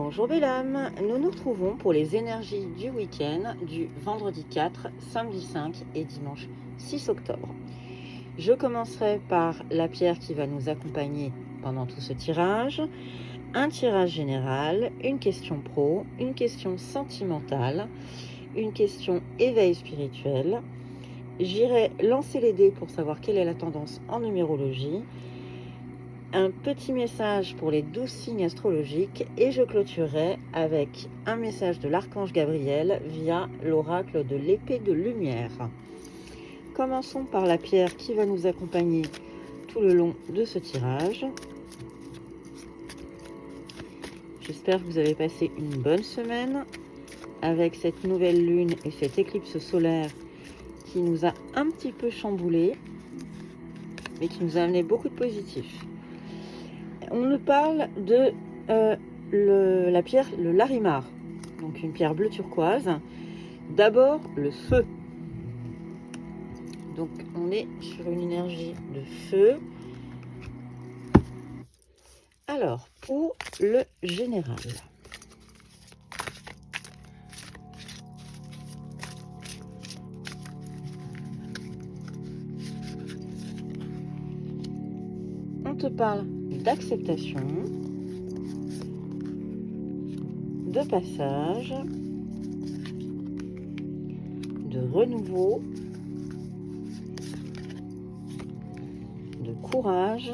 Bonjour belle âme, nous nous retrouvons pour les énergies du week-end du vendredi 4, samedi 5 et dimanche 6 octobre. Je commencerai par la pierre qui va nous accompagner pendant tout ce tirage, un tirage général, une question pro, une question sentimentale, une question éveil spirituel. J'irai lancer les dés pour savoir quelle est la tendance en numérologie, un petit message pour les 12 signes astrologiques et je clôturerai avec un message de l'archange Gabriel via l'oracle de l'épée de lumière. Commençons par la pierre qui va nous accompagner tout le long de ce tirage. J'espère que vous avez passé une bonne semaine avec cette nouvelle lune et cette éclipse solaire qui nous a un petit peu chamboulé mais qui nous a amené beaucoup de positif. On nous parle de la pierre, le larimar, donc une pierre bleu turquoise. D'abord, le feu. Donc, on est sur une énergie de feu. Alors, pour le général. On te parle d'acceptation, de passage, de renouveau, de courage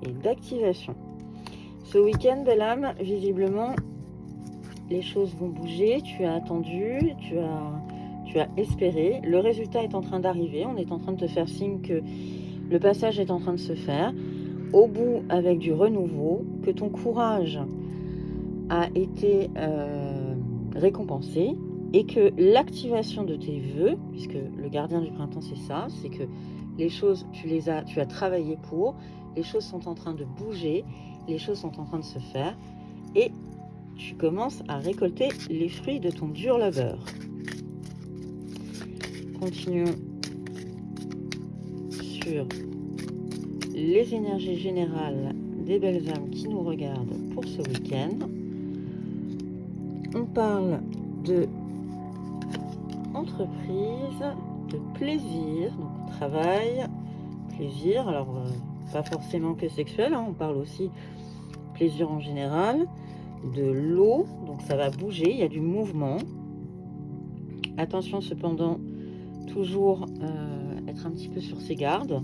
et d'activation. Ce week-end, belle âme, visiblement, les choses vont bouger. Tu as attendu, tu as espéré. Le résultat est en train d'arriver. On est en train de te faire signe que le passage est en train de se faire. Au bout, avec du renouveau, que ton courage a été récompensé et que l'activation de tes vœux, puisque le gardien du printemps c'est ça, c'est que les choses tu as travaillé pour, les choses sont en train de bouger, les choses sont en train de se faire et tu commences à récolter les fruits de ton dur labeur. Continuons sur les énergies générales des belles âmes qui nous regardent pour ce week-end. On parle de entreprise, de plaisir, donc travail, plaisir, alors pas forcément que sexuel, hein, on parle aussi plaisir en général, de l'eau, donc ça va bouger, il y a du mouvement. Attention cependant, toujours être un petit peu sur ses gardes.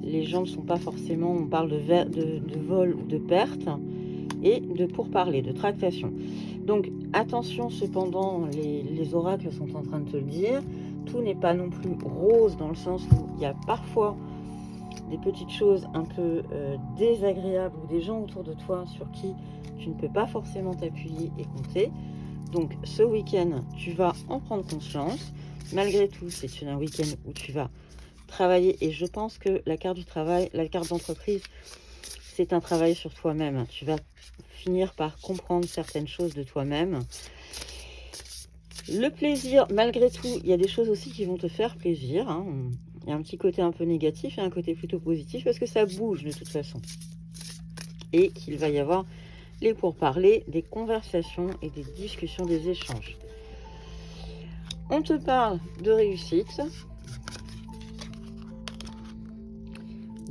Les gens ne sont pas forcément, on parle de vol ou de perte, et de pourparler, de tractation. Donc attention cependant, les oracles sont en train de te le dire, tout n'est pas non plus rose dans le sens où il y a parfois des petites choses un peu désagréables ou des gens autour de toi sur qui tu ne peux pas forcément t'appuyer et compter. Donc ce week-end, tu vas en prendre conscience. Malgré tout, c'est un week-end où tu vas travailler et je pense que la carte du travail, la carte d'entreprise, c'est un travail sur toi-même. Tu vas finir par comprendre certaines choses de toi-même. Le plaisir, malgré tout, il y a des choses aussi qui vont te faire plaisir. Hein. Il y a un petit côté un peu négatif et un côté plutôt positif parce que ça bouge de toute façon. Et qu'il va y avoir les pourparlers, des conversations et des discussions, des échanges. On te parle de réussite,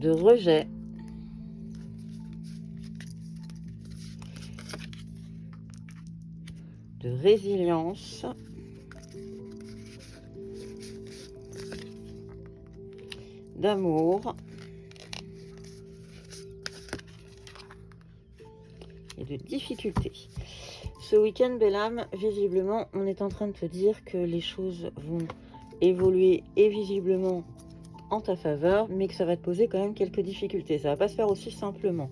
de rejet, de résilience, d'amour et de difficultés. Ce week-end, belle âme, visiblement, on est en train de te dire que les choses vont évoluer et visiblement en ta faveur, mais que ça va te poser quand même quelques difficultés. Ça va pas se faire aussi simplement.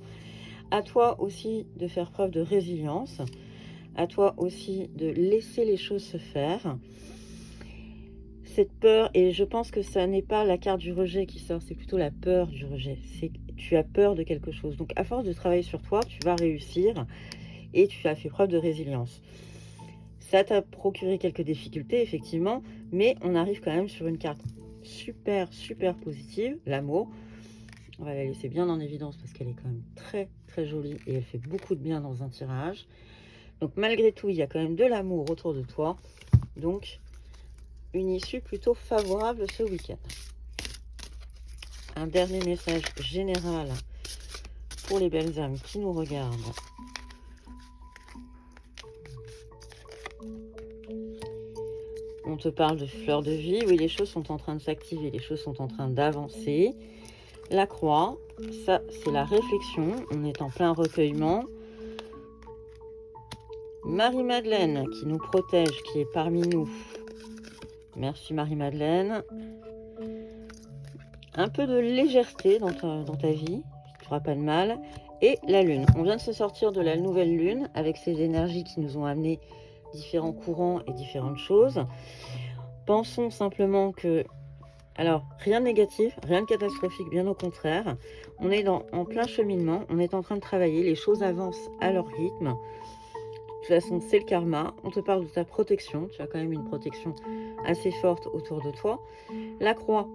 À toi aussi de faire preuve de résilience, à toi aussi de laisser les choses se faire. Cette peur, et je pense que ça n'est pas la carte du rejet qui sort, c'est plutôt la peur du rejet. C'est que tu as peur de quelque chose. Donc à force de travailler sur toi, tu vas réussir et tu as fait preuve de résilience. Ça t'a procuré quelques difficultés, effectivement, mais on arrive quand même sur une carte super, super positive, l'amour. On va la laisser bien en évidence parce qu'elle est quand même très très jolie et elle fait beaucoup de bien dans un tirage. Donc malgré tout, il y a quand même de l'amour autour de toi. Donc une issue plutôt favorable ce week-end. Un dernier message général pour les belles âmes qui nous regardent. On te parle de fleurs de vie. Oui, les choses sont en train de s'activer, les choses sont en train d'avancer. La croix, ça c'est la réflexion. On est en plein recueillement. Marie-Madeleine qui nous protège, qui est parmi nous. Merci Marie-Madeleine. Un peu de légèreté dans ta vie, tu feras pas de mal. Et la lune. On vient de se sortir de la nouvelle lune avec ces énergies qui nous ont amené différents courants et différentes choses. Pensons simplement que, alors rien de négatif, rien de catastrophique, bien au contraire. On est en plein cheminement, on est en train de travailler, les choses avancent à leur rythme. De toute façon, c'est le karma. On te parle de ta protection. Tu as quand même une protection assez forte autour de toi. La croix,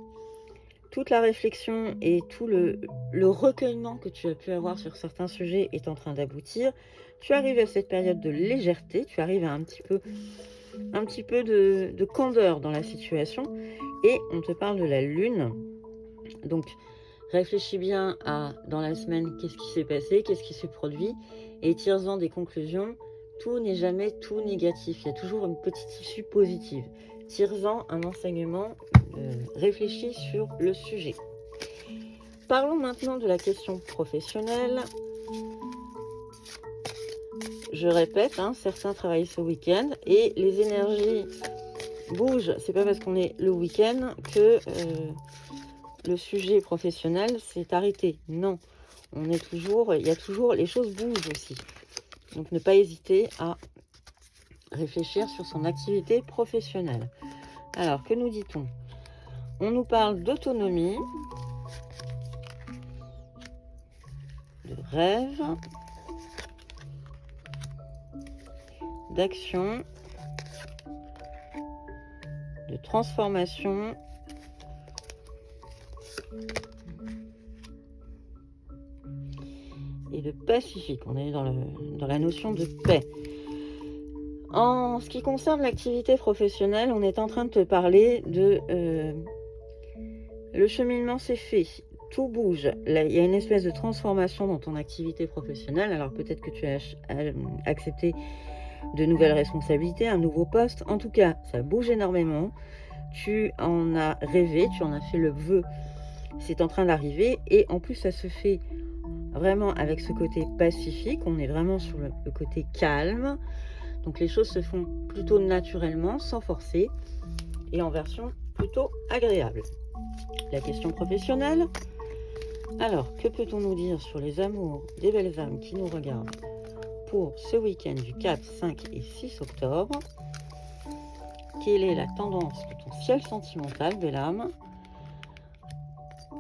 toute la réflexion et tout le recueillement que tu as pu avoir sur certains sujets est en train d'aboutir. Tu arrives à cette période de légèreté. Tu arrives à un petit peu de candeur dans la situation. Et on te parle de la lune. Donc, réfléchis bien à, dans la semaine, qu'est-ce qui s'est passé, qu'est-ce qui s'est produit, et tire-en des conclusions. Tout n'est jamais tout négatif. Il y a toujours une petite issue positive. Tire-en un enseignement, réfléchis sur le sujet. Parlons maintenant de la question professionnelle. Je répète, certains travaillent ce week-end et les énergies bougent. C'est pas parce qu'on est le week-end que le sujet professionnel s'est arrêté. Non, il y a toujours, les choses bougent aussi. Donc ne pas hésiter à réfléchir sur son activité professionnelle. Alors, que nous dit-on? On nous parle d'autonomie, de rêve, d'action, de transformation, et de pacifique. On est dans la notion de paix. En ce qui concerne l'activité professionnelle, on est en train de te parler de... le cheminement s'est fait, tout bouge. Là, il y a une espèce de transformation dans ton activité professionnelle. Alors peut-être que tu as accepté de nouvelles responsabilités, un nouveau poste. En tout cas, ça bouge énormément. Tu en as rêvé, tu en as fait le vœu. C'est en train d'arriver. Et en plus, ça se fait vraiment avec ce côté pacifique. On est vraiment sur le côté calme. Donc les choses se font plutôt naturellement, sans forcer, et en version plutôt agréable. La question professionnelle. Alors, que peut-on nous dire sur les amours des belles âmes qui nous regardent pour ce week-end du 4, 5 et 6 octobre? Quelle est la tendance de ton ciel sentimental, belle âme?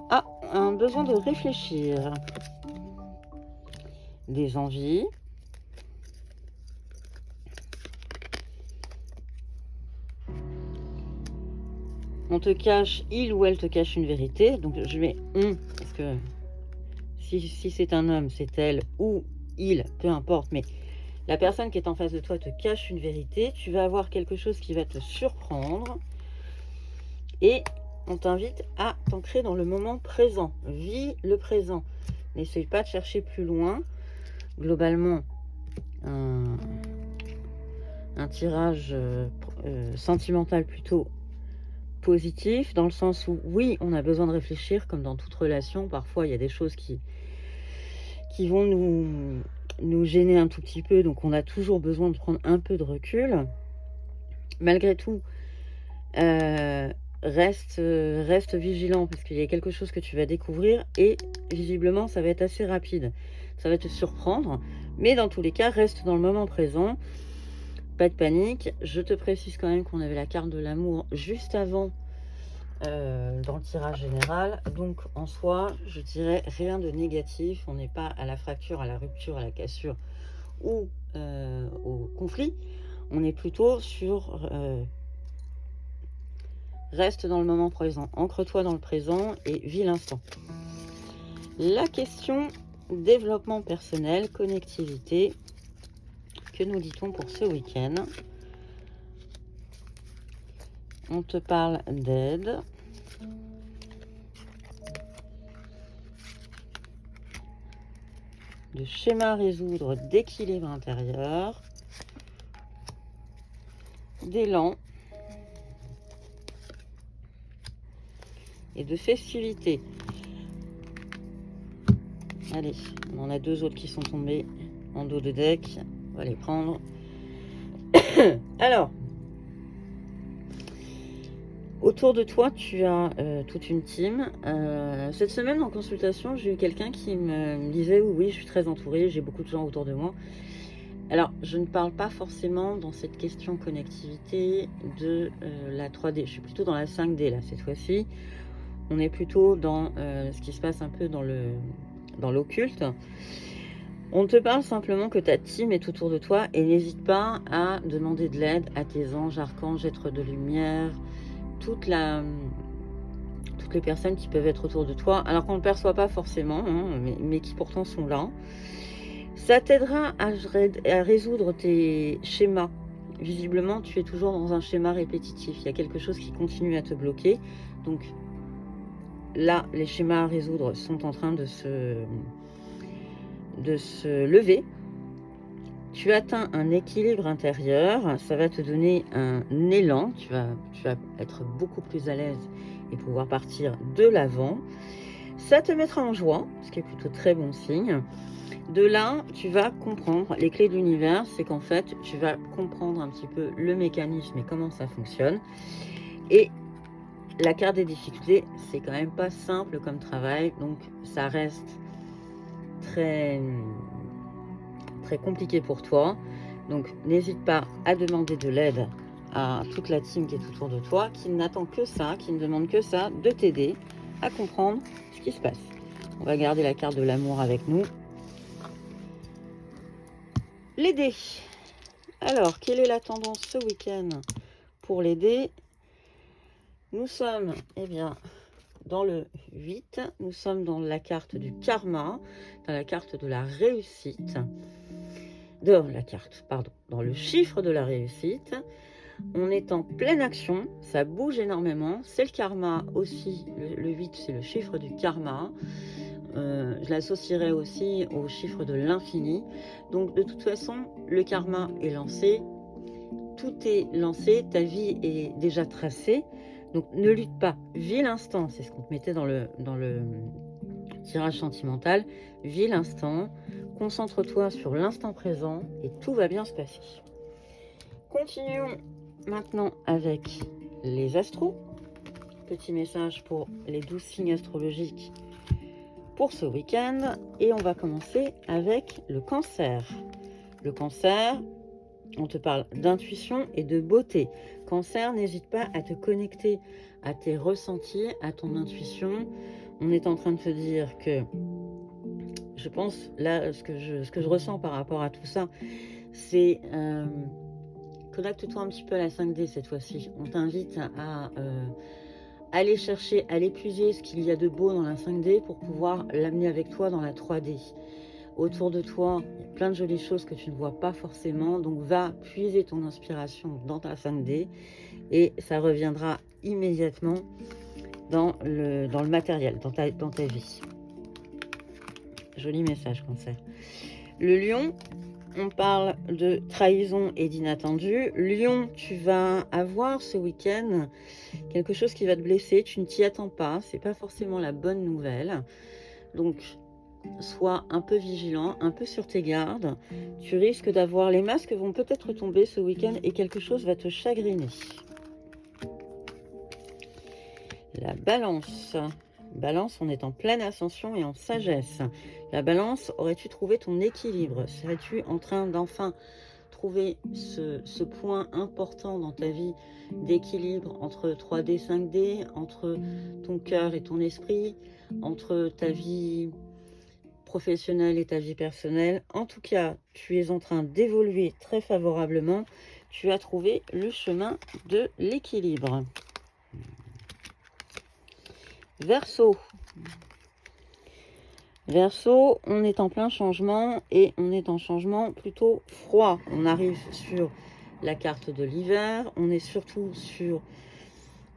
Ah, un besoin de réfléchir. Des envies. On te cache, il ou elle te cache une vérité. Donc je mets on, parce que si c'est un homme, c'est elle ou il, peu importe. Mais la personne qui est en face de toi te cache une vérité. Tu vas avoir quelque chose qui va te surprendre. Et on t'invite à t'ancrer dans le moment présent. Vis le présent. N'essaye pas de chercher plus loin. Globalement, un tirage sentimental plutôt positif, dans le sens où, oui, on a besoin de réfléchir, comme dans toute relation. Parfois, il y a des choses qui vont nous gêner un tout petit peu, donc on a toujours besoin de prendre un peu de recul. Malgré tout, reste vigilant, parce qu'il y a quelque chose que tu vas découvrir, et visiblement, ça va être assez rapide. Ça va te surprendre, mais dans tous les cas, reste dans le moment présent. Pas de panique. Je te précise quand même qu'on avait la carte de l'amour juste avant dans le tirage général. Donc en soi, je dirais rien de négatif. On n'est pas à la fracture, à la rupture, à la cassure ou au conflit. On est plutôt sur reste dans le moment présent. Ancre-toi dans le présent et vis l'instant. La question développement personnel, connectivité. Que nous dit-on pour ce week-end? On te parle d'aide. De schéma à résoudre, d'équilibre intérieur. D'élan. Et de festivité. Allez, on en a deux autres qui sont tombés en dos de deck. On va les prendre. Alors, autour de toi, tu as toute une team. Cette semaine, en consultation, j'ai eu quelqu'un qui me disait oui, je suis très entourée, j'ai beaucoup de gens autour de moi. Alors, je ne parle pas forcément dans cette question connectivité de la 3D. Je suis plutôt dans la 5D, là, cette fois-ci. On est plutôt dans ce qui se passe un peu dans l'occulte. On te parle simplement que ta team est autour de toi et n'hésite pas à demander de l'aide à tes anges, archanges, êtres de lumière, toutes les personnes qui peuvent être autour de toi, alors qu'on ne le perçoit pas forcément, hein, mais qui pourtant sont là. Ça t'aidera à résoudre tes schémas. Visiblement, tu es toujours dans un schéma répétitif. Il y a quelque chose qui continue à te bloquer. Donc là, les schémas à résoudre sont en train de se lever. Tu atteins un équilibre intérieur, ça va te donner un élan, tu vas être beaucoup plus à l'aise et pouvoir partir de l'avant. Ça te mettra en joie, ce qui est plutôt très bon signe. De là, tu vas comprendre, les clés de l'univers, c'est qu'en fait, tu vas comprendre un petit peu le mécanisme et comment ça fonctionne. Et la carte des difficultés, c'est quand même pas simple comme travail, donc ça reste très compliqué pour toi. Donc n'hésite pas à demander de l'aide à toute la team qui est autour de toi, qui n'attend que ça, qui ne demande que ça, de t'aider à comprendre ce qui se passe. On va garder la carte de l'amour avec nous. Les dés. Alors, quelle est la tendance ce week-end pour les dés? Nous sommes, eh bien, dans le 8. Nous sommes dans la carte du karma, dans la carte de la réussite. Dans le chiffre de la réussite. On est en pleine action, ça bouge énormément. C'est le karma aussi, le 8, c'est le chiffre du karma. Je l'associerai aussi au chiffre de l'infini. Donc de toute façon, le karma est lancé. Tout est lancé, ta vie est déjà tracée. Donc ne lutte pas, vis l'instant. C'est ce qu'on te mettait dans le tirage sentimental. Vis l'instant, concentre-toi sur l'instant présent et tout va bien se passer. Continuons maintenant avec les astros. Petit message pour les 12 signes astrologiques pour ce week-end. Et on va commencer avec le cancer. Le cancer, on te parle d'intuition et de beauté. Cancer, n'hésite pas à te connecter à tes ressentis, à ton intuition. On est en train de te dire que, je pense, là, ce que je ressens par rapport à tout ça, c'est... connecte-toi un petit peu à la 5D cette fois-ci. On t'invite à aller chercher, à l'épuiser ce qu'il y a de beau dans la 5D pour pouvoir l'amener avec toi dans la 3D. Autour de toi, il y a plein de jolies choses que tu ne vois pas forcément. Donc va puiser ton inspiration dans ta 5D et ça reviendra immédiatement dans le matériel, dans ta vie. Joli message, cancer. Le lion, on parle de trahison et d'inattendu. Lion, tu vas avoir ce week-end quelque chose qui va te blesser. Tu ne t'y attends pas. C'est pas forcément la bonne nouvelle. Donc, sois un peu vigilant, un peu sur tes gardes. Tu risques d'avoir... Les masques vont peut-être tomber ce week-end et quelque chose va te chagriner. La balance. Balance, on est en pleine ascension et en sagesse. La balance, aurais-tu trouvé ton équilibre? Serais-tu en train d'enfin trouver ce point important dans ta vie d'équilibre entre 3D, 5D, entre ton cœur et ton esprit, entre ta vie professionnelle et ta vie personnelle? En tout cas, tu es en train d'évoluer très favorablement. Tu as trouvé le chemin de l'équilibre. Verseau. Verseau, on est en plein changement et on est en changement plutôt froid. On arrive sur la carte de l'hiver, on est surtout sur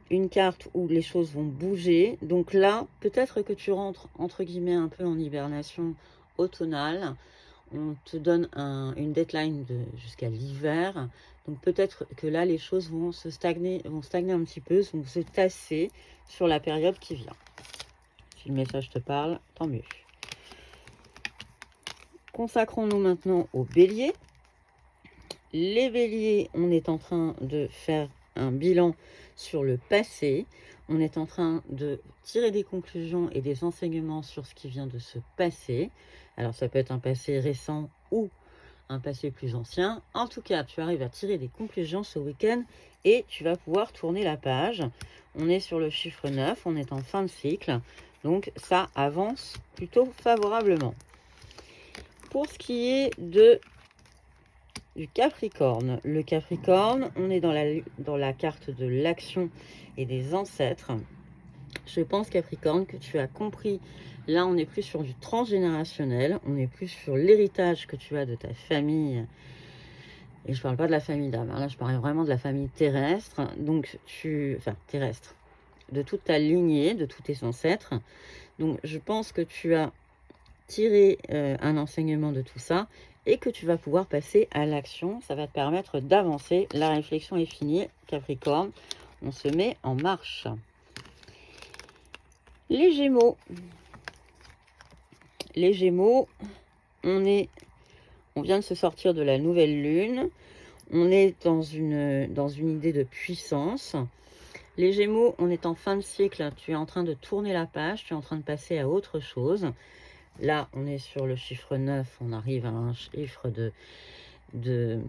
une carte où les choses vont bouger. Donc là, peut-être que tu rentres entre guillemets un peu en hibernation automnale. On te donne une deadline jusqu'à l'hiver. Donc peut-être que là, les choses vont stagner un petit peu, vont se tasser sur la période qui vient. Si le message te parle, tant mieux. Consacrons-nous maintenant aux béliers. Les béliers, on est en train de faire un bilan sur le passé. On est en train de tirer des conclusions et des enseignements sur ce qui vient de se passer. Alors ça peut être un passé récent ou un passé plus ancien. En tout cas, tu arrives à tirer des conclusions ce week-end et tu vas pouvoir tourner la page. On est sur le chiffre 9, on est en fin de cycle. Donc ça avance plutôt favorablement. Pour ce qui est du Capricorne. Le Capricorne, on est dans la carte de l'action et des ancêtres. Je pense, Capricorne, que tu as compris. Là, on n'est plus sur du transgénérationnel. On est plus sur l'héritage que tu as de ta famille. Et je ne parle pas de la famille d'âme. Là, je parle vraiment de la famille terrestre. Donc, terrestre. De toute ta lignée, de tous tes ancêtres. Donc, je pense que tu as tiré un enseignement de tout ça et que tu vas pouvoir passer à l'action. Ça va te permettre d'avancer. La réflexion est finie, Capricorne. On se met en marche. Les Gémeaux. Les Gémeaux, on vient de se sortir de la nouvelle lune. On est dans une idée de puissance. Les Gémeaux, on est en fin de cycle. Tu es en train de tourner la page. Tu es en train de passer à autre chose. Là, on est sur le chiffre 9. On arrive à un chiffre de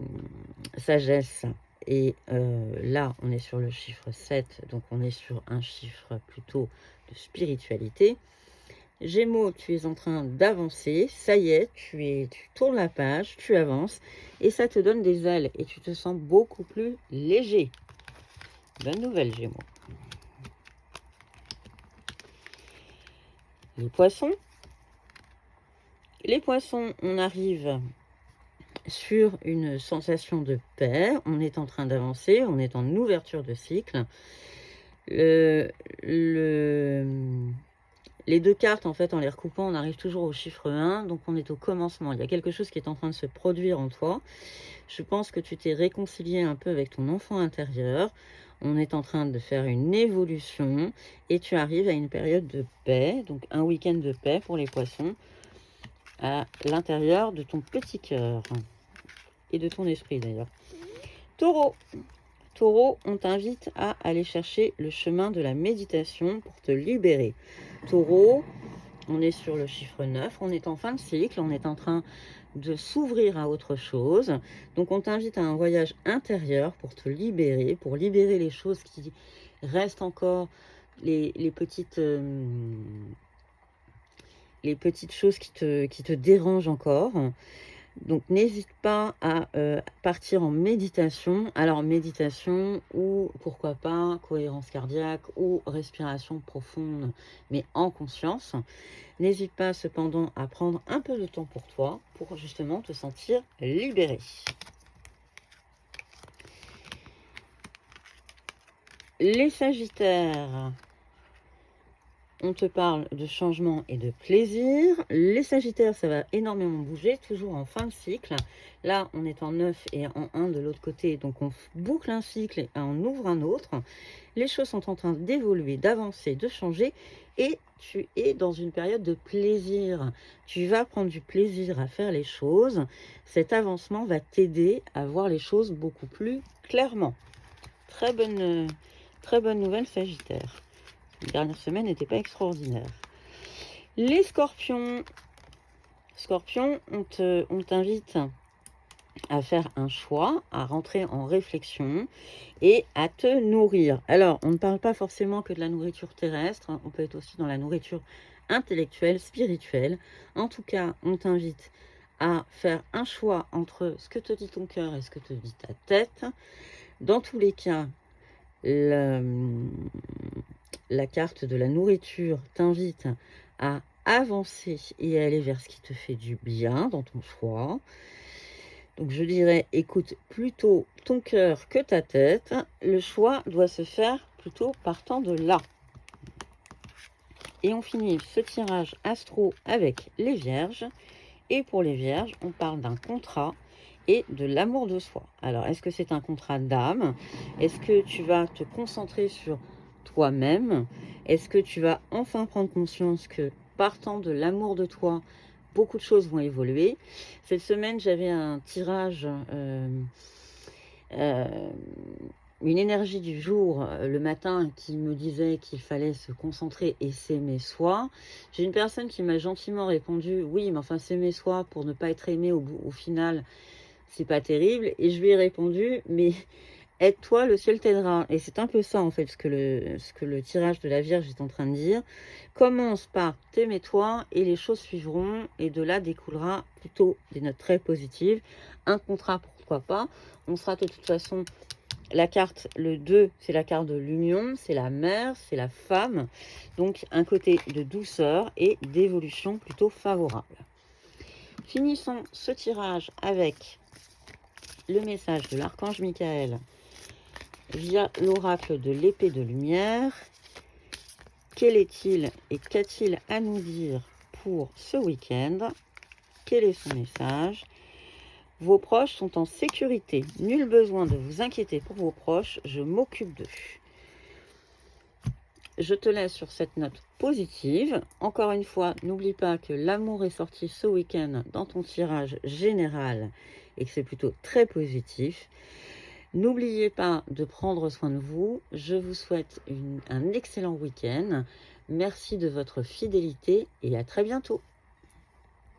sagesse. Et là, on est sur le chiffre 7. Donc, on est sur un chiffre plutôt de spiritualité. Gémeaux, tu es en train d'avancer, ça y est, tu tournes la page, tu avances, et ça te donne des ailes, et tu te sens beaucoup plus léger. Bonne nouvelle, Gémeaux. Les Poissons. Les Poissons, on arrive sur une sensation de paix, on est en train d'avancer, on est en ouverture de cycle. Les deux cartes, en fait, en les recoupant, on arrive toujours au chiffre 1, donc on est au commencement. Il y a quelque chose qui est en train de se produire en toi. Je pense que tu t'es réconcilié un peu avec ton enfant intérieur. On est en train de faire une évolution et tu arrives à une période de paix, donc un week-end de paix pour les Poissons, à l'intérieur de ton petit cœur et de ton esprit d'ailleurs. Taureau. Taureau, on t'invite à aller chercher le chemin de la méditation pour te libérer. Taureau, on est sur le chiffre 9, on est en fin de cycle, on est en train de s'ouvrir à autre chose. Donc on t'invite à un voyage intérieur pour te libérer, pour libérer les choses qui restent encore, les petites choses qui te dérangent encore. Donc n'hésite pas à partir en méditation. Alors méditation ou pourquoi pas cohérence cardiaque ou respiration profonde mais en conscience. N'hésite pas cependant à prendre un peu de temps pour toi pour justement te sentir libéré. Les Sagittaires. On te parle de changement et de plaisir. Les Sagittaires, ça va énormément bouger, toujours en fin de cycle. Là, on est en 9 et en 1 de l'autre côté. Donc, on boucle un cycle et on ouvre un autre. Les choses sont en train d'évoluer, d'avancer, de changer. Et tu es dans une période de plaisir. Tu vas prendre du plaisir à faire les choses. Cet avancement va t'aider à voir les choses beaucoup plus clairement. Très bonne nouvelle, Sagittaire. La dernière semaine n'était pas extraordinaire. Les Scorpions. Scorpion, on t'invite à faire un choix, à rentrer en réflexion et à te nourrir. Alors, on ne parle pas forcément que de la nourriture terrestre, on peut être aussi dans la nourriture intellectuelle, spirituelle. En tout cas, on t'invite à faire un choix entre ce que te dit ton cœur et ce que te dit ta tête. Dans tous les cas, la carte de la nourriture t'invite à avancer et aller vers ce qui te fait du bien dans ton choix. Donc je dirais, écoute plutôt ton cœur que ta tête. Le choix doit se faire plutôt partant de là. Et on finit ce tirage astro avec les vierges. Et pour les vierges, on parle d'un contrat et de l'amour de soi. Alors, est-ce que c'est un contrat d'âme? Est-ce que tu vas te concentrer sur toi-même? Est-ce que tu vas enfin prendre conscience que partant de l'amour de toi, beaucoup de choses vont évoluer? Cette semaine, j'avais un tirage, une énergie du jour le matin qui me disait qu'il fallait se concentrer et s'aimer soi. J'ai une personne qui m'a gentiment répondu « Oui, mais enfin s'aimer soi pour ne pas être aimé au final, c'est pas terrible. » Et je lui ai répondu « Mais aide-toi, le ciel t'aidera. » Et c'est un peu ça en fait ce que le tirage de la Vierge est en train de dire. Commence par t'aimer toi et les choses suivront et de là découlera plutôt des notes très positives. Un contrat, pourquoi pas. On sera de toute façon... La carte, le 2, c'est la carte de l'union, c'est la mère, c'est la femme. Donc, un côté de douceur et d'évolution plutôt favorable. Finissons ce tirage avec le message de l'archange Michael via l'oracle de l'épée de lumière. Quel est-il et qu'a-t-il à nous dire pour ce week-end? Quel est son message? Vos proches sont en sécurité. Nul besoin de vous inquiéter pour vos proches. Je m'occupe d'eux. Je te laisse sur cette note positive. Encore une fois, n'oublie pas que l'amour est sorti ce week-end dans ton tirage général et que c'est plutôt très positif. N'oubliez pas de prendre soin de vous. Je vous souhaite un excellent week-end. Merci de votre fidélité et à très bientôt.